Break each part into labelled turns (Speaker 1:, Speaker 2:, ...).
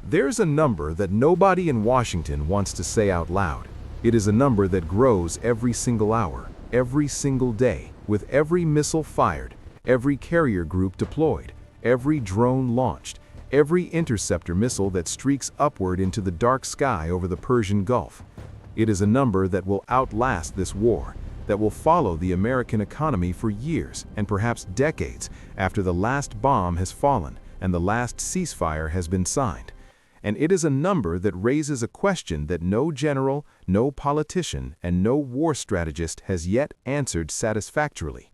Speaker 1: There's a number that nobody in Washington wants to say out loud. It is a number that grows every single hour, every single day, with every missile fired, every carrier group deployed, every drone launched, every interceptor missile that streaks upward into the dark sky over the Persian Gulf. It is a number that will outlast this war, that will follow the American economy for years and perhaps decades after the last bomb has fallen and the last ceasefire has been signed. And it is a number that raises a question that no general, no politician, and no war strategist has yet answered satisfactorily.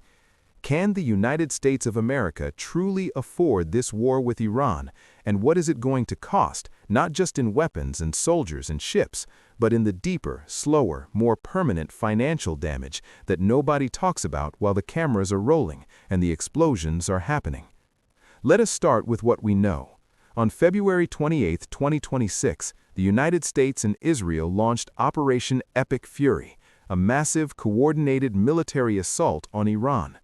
Speaker 1: Can the United States of America truly afford this war with Iran, and what is it going to cost, not just in weapons and soldiers and ships, but in the deeper, slower, more permanent financial damage that nobody talks about while the cameras are rolling and the explosions are happening? Let us start with what we know. On February 28, 2026, the United States and Israel launched Operation Epic Fury, a massive, coordinated military assault on Iran.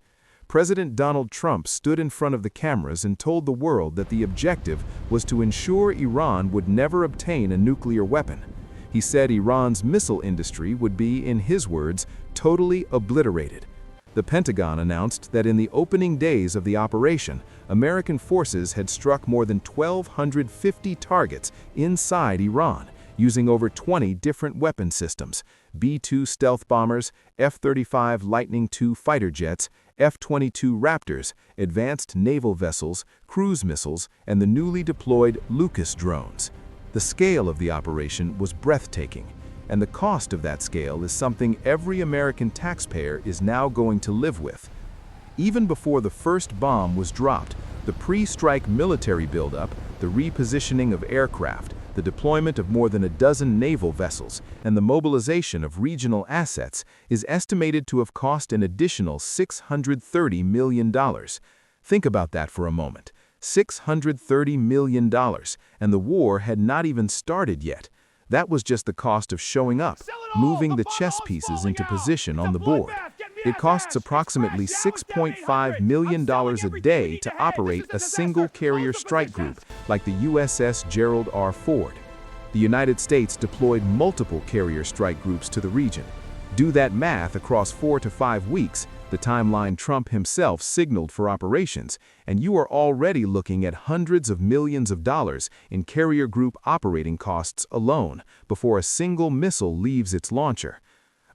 Speaker 1: President Donald Trump stood in front of the cameras and told the world that the objective was to ensure Iran would never obtain a nuclear weapon. He said Iran's missile industry would be, in his words, totally obliterated. The Pentagon announced that in the opening days of the operation, American forces had struck more than 1,250 targets inside Iran, using over 20 different weapon systems: B-2 stealth bombers, F-35 Lightning II fighter jets, F-22 Raptors, advanced naval vessels, cruise missiles, and the newly deployed Lucas drones. The scale of the operation was breathtaking, and the cost of that scale is something every American taxpayer is now going to live with. Even before the first bomb was dropped, the pre-strike military buildup, the repositioning of aircraft, the deployment of more than a dozen naval vessels, and the mobilization of regional assets is estimated to have cost an additional $630 million. Think about that for a moment. $630 million, and the war had not even started yet. That was just the cost of showing up, moving the chess pieces into position on the board. It costs approximately $6.5 million a day to operate a single carrier strike group like the USS Gerald R. Ford. The United States deployed multiple carrier strike groups to the region. Do that math across 4 to 5 weeks, the timeline Trump himself signaled for operations, and you are already looking at hundreds of millions of dollars in carrier group operating costs alone before a single missile leaves its launcher.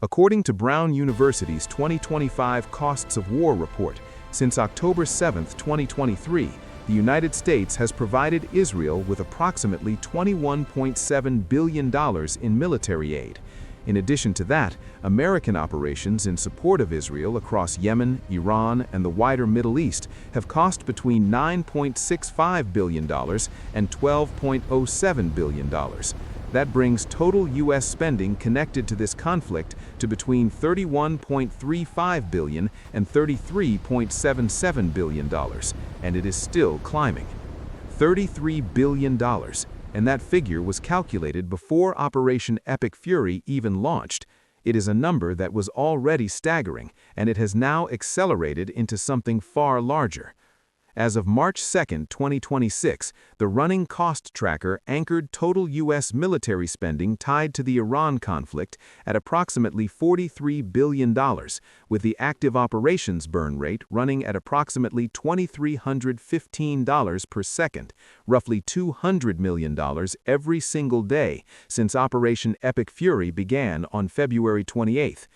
Speaker 1: According to Brown University's 2025 Costs of War report, since October 7, 2023, the United States has provided Israel with approximately $21.7 billion in military aid. In addition to that, American operations in support of Israel across Yemen, Iran, and the wider Middle East have cost between $9.65 billion and $12.07 billion. That brings total U.S. spending connected to this conflict to between $31.35 billion and $33.77 billion, and it is still climbing. $33 billion. And that figure was calculated before Operation Epic Fury even launched. It is a number that was already staggering, and it has now accelerated into something far larger. As of March 2, 2026, the running cost tracker anchored total U.S. military spending tied to the Iran conflict at approximately $43 billion, with the active operations burn rate running at approximately $2,315 per second, roughly $200 million every single day since Operation Epic Fury began on February 28.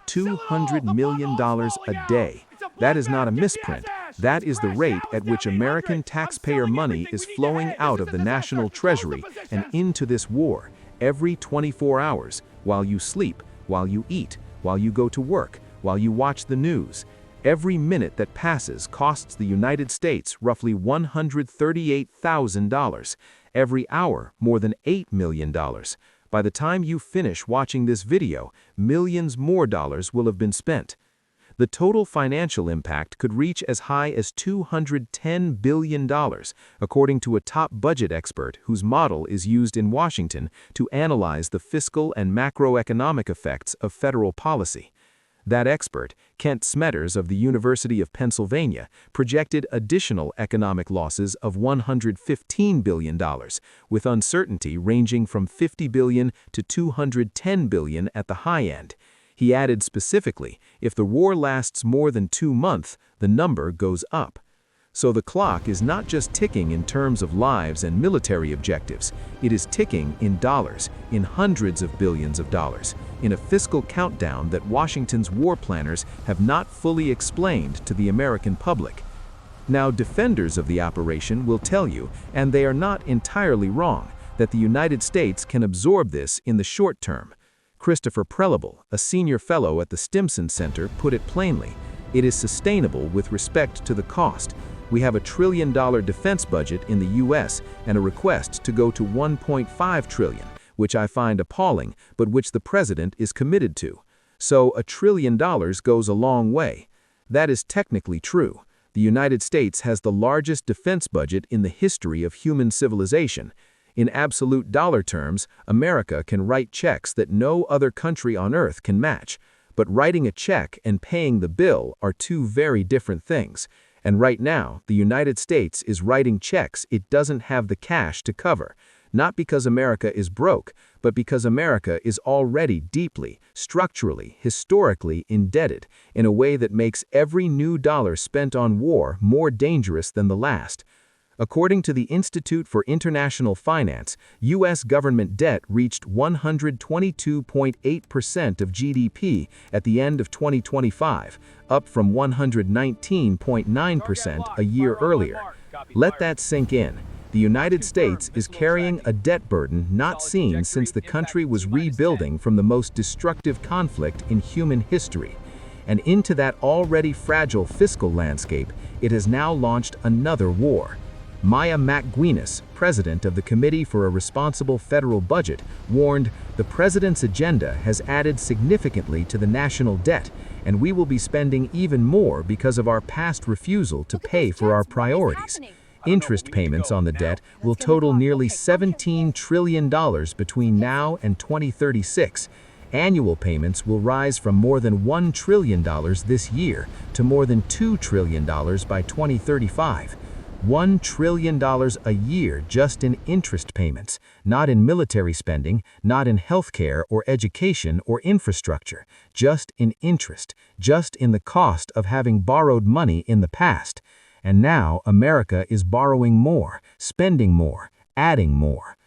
Speaker 1: $200 million a day. That is not a misprint. That is the rate at which American taxpayer money is flowing out of the national treasury and into this war every 24 hours, while you sleep, while you eat, while you go to work, while you watch the news. Every minute that passes costs the United States roughly $138,000. Every hour, more than $8 million. By the time you finish watching this video, millions more dollars will have been spent. The total financial impact could reach as high as $210 billion, according to a top budget expert whose model is used in Washington to analyze the fiscal and macroeconomic effects of federal policy. That expert, Kent Smetters of the University of Pennsylvania, projected additional economic losses of $115 billion, with uncertainty ranging from $50 billion to $210 billion at the high end. He added specifically, if the war lasts more than 2 months, the number goes up. So the clock is not just ticking in terms of lives and military objectives, it is ticking in dollars, in hundreds of billions of dollars, in a fiscal countdown that Washington's war planners have not fully explained to the American public. Now, defenders of the operation will tell you, and they are not entirely wrong, that the United States can absorb this in the short term. Christopher Prelable, a senior fellow at the Stimson Center, put it plainly, it is sustainable with respect to the cost. We have a $1 trillion defense budget in the U.S. and a request to go to $1.5 trillion, which I find appalling, but which the president is committed to. So $1 trillion goes a long way. That is technically true. The United States has the largest defense budget in the history of human civilization. In absolute dollar terms, America can write checks that no other country on earth can match. But writing a check and paying the bill are two very different things. And right now, the United States is writing checks it doesn't have the cash to cover, not because America is broke, but because America is already deeply, structurally, historically indebted in a way that makes every new dollar spent on war more dangerous than the last. According to the Institute for International Finance, U.S. government debt reached 122.8% of GDP at the end of 2025, up from 119.9% a year earlier. Let that sink in. The United States is carrying a debt burden not seen since the country was rebuilding from the most destructive conflict in human history. And into that already fragile fiscal landscape, it has now launched another war. Maya McGuinness, president of the Committee for a Responsible Federal Budget, warned, "The president's agenda has added significantly to the national debt, and we will be spending even more because of our past refusal to pay for our priorities. Interest payments on the debt will total nearly $17 trillion between now and 2036. Annual payments will rise from more than $1 trillion this year to more than $2 trillion by 2035. $1 trillion a year just in interest payments, not in military spending, not in healthcare or education or infrastructure, just in interest, just in the cost of having borrowed money in the past. And now America is borrowing more, spending more, adding more."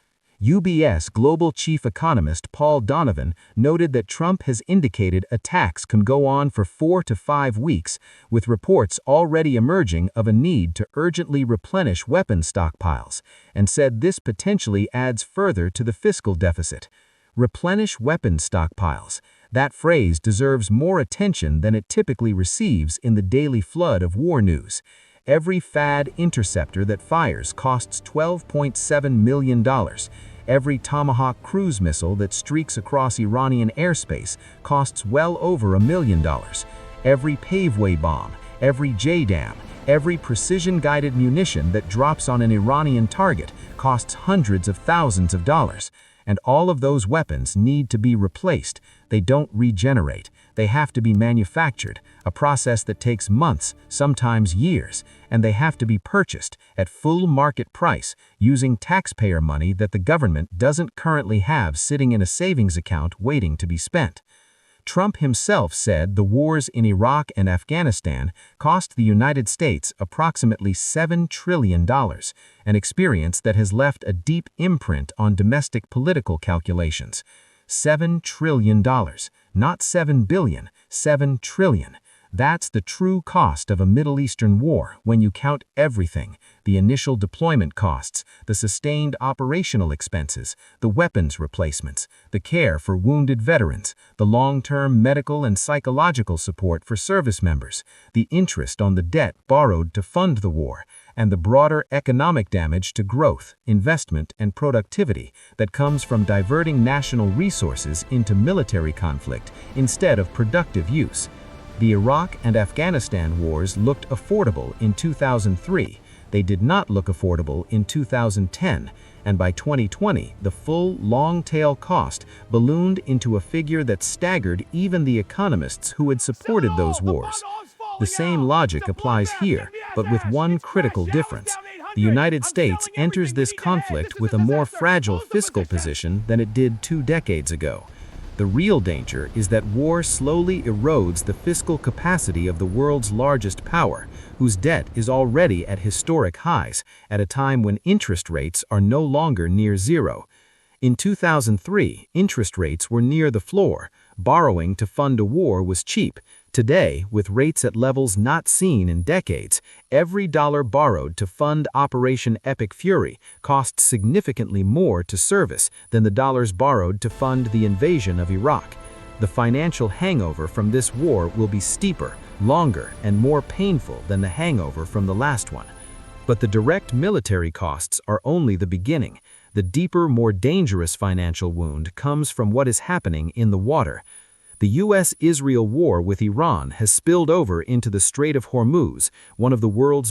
Speaker 1: UBS global chief economist Paul Donovan noted that Trump has indicated attacks can go on for 4 to 5 weeks, with reports already emerging of a need to urgently replenish weapon stockpiles, and said this potentially adds further to the fiscal deficit. Replenish weapon stockpiles. That phrase deserves more attention than it typically receives in the daily flood of war news. Every THAAD interceptor that fires costs $12.7 million. Every Tomahawk cruise missile that streaks across Iranian airspace costs well over $1 million. Every paveway bomb, every JDAM, every precision-guided munition that drops on an Iranian target costs hundreds of thousands of dollars. And all of those weapons need to be replaced. They don't regenerate. They have to be manufactured, a process that takes months, sometimes years, and they have to be purchased at full market price using taxpayer money that the government doesn't currently have sitting in a savings account waiting to be spent. Trump himself said the wars in Iraq and Afghanistan cost the United States approximately $7 trillion, an experience that has left a deep imprint on domestic political calculations. $7 trillion, not 7 billion, 7 trillion. That's the true cost of a Middle Eastern war when you count everything: the initial deployment costs, the sustained operational expenses, the weapons replacements, the care for wounded veterans, the long-term medical and psychological support for service members, the interest on the debt borrowed to fund the war, and the broader economic damage to growth, investment, and productivity that comes from diverting national resources into military conflict instead of productive use. The Iraq and Afghanistan wars looked affordable in 2003. They did not look affordable in 2010,
Speaker 2: and by 2020, the full long-tail cost ballooned into a figure that staggered even the economists who had supported those wars. The same logic applies here, but with one critical difference. The United States enters this conflict with a more fragile fiscal position than it did 2 decades ago. The real danger is that war slowly erodes the fiscal capacity of the world's largest power, whose debt is already at historic highs, at a time when interest rates are no longer near zero. In 2003, interest rates were near the floor. Borrowing to fund a war was cheap. Today, with rates at levels not seen in decades, every dollar borrowed to fund Operation Epic Fury costs significantly more to service than the dollars borrowed to fund the invasion of Iraq. The financial hangover from this war will be steeper, longer, and more painful than the hangover from the last one. But the direct military costs are only the beginning. The deeper, more dangerous financial wound comes from what is happening in the water. The U.S.-Israel war with Iran has spilled over into the Strait of Hormuz, one of the world's